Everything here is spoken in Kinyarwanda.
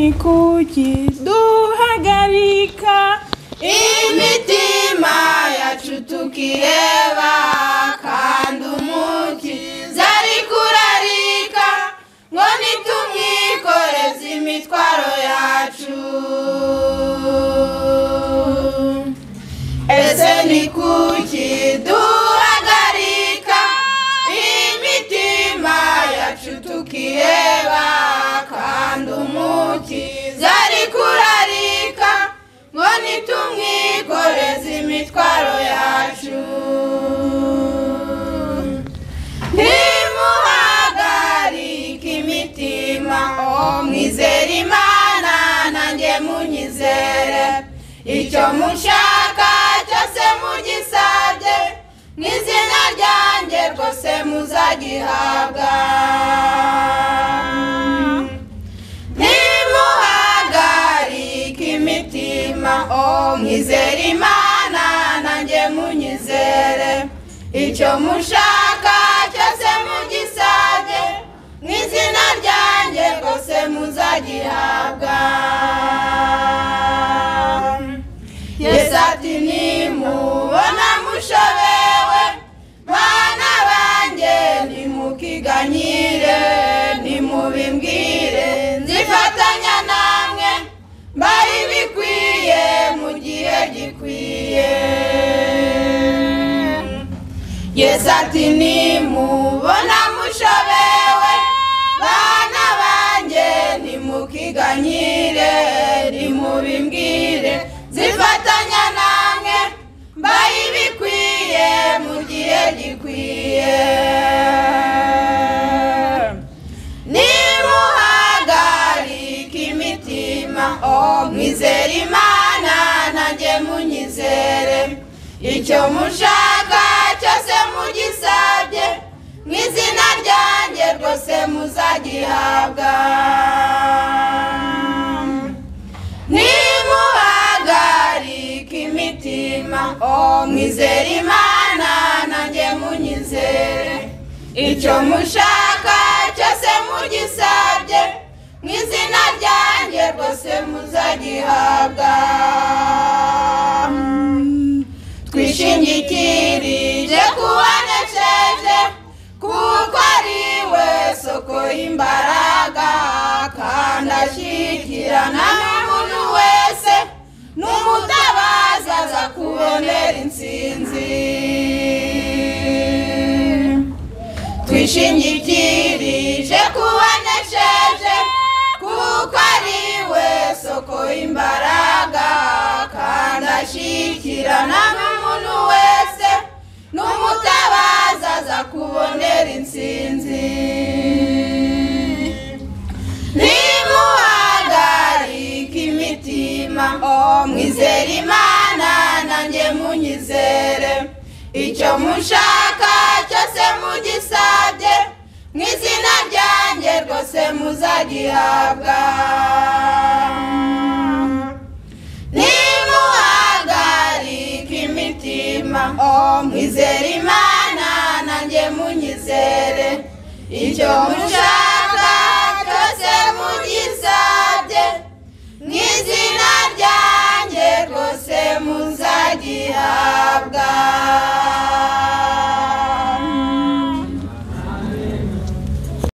kuki duhagarika imitima yacu tukireba kandi umukiza ari kurarika ngo nitumwikoreze imitwaro yacu. Ese ni kuki duhagarika imitima yacu tukireba kandi umukiza ari kurarika ngo nitumwikoreze imitwaro yacu. Ntimuhagarike imitima, mwizere Imana nanjye munyizere, icyo mushaka cyose mugisabye mw'izina ryanjye rwose muzagihabwa. Ntimuhagarike imitima, mwizere Imana nanjye munyizere, icyo mushaka cyose mugisabye mw'izina ryanjye rwose muzagihabwa. Yesu ati nimubona mushobewe bana banjye nimukiganyire, nimubimbwire nzifatanya namwe mbahe ibikwiye mu gihe gikwiye. Yesu ati nimubona mushobewe bana banjye nimukiganyire, nimubimbwire nzifatanya namwe mbahe ibikwiye mu gihe gikwiye. Nimuhagarike imitima, mwizere Imana nanjye munyizere, icyo mushaka cyose mugisabye mw'izina ryanjye rwose muzagihabwa. Nimuhagarike imitima, mwizere Imana nanjye munyizere, icyo mushaka cyose mugisabye mw'izina ryanjye rwose muzagihabwa. Twishingikirije kuwanesheje kuko ari we soko y'imbaraga kandi ashyikirana n'umuntu wese n'umutabazi aza kubonera intsinzi. Twishingikirije kuwanesheje kuko ari we soko y'imbaraga kandi ashyikirana n'umuntu wese n'umutabazi aza kubonera intsinzi. Nimuhagarike imitima, mwizere Imana nanjye munyizere, icyo mushaka cyose mugisabye mw'izina ryanjye rwose muzagihabwa. Nimuhagarike imitima, mwizere Imana nanjye munyizere, icyo mushaka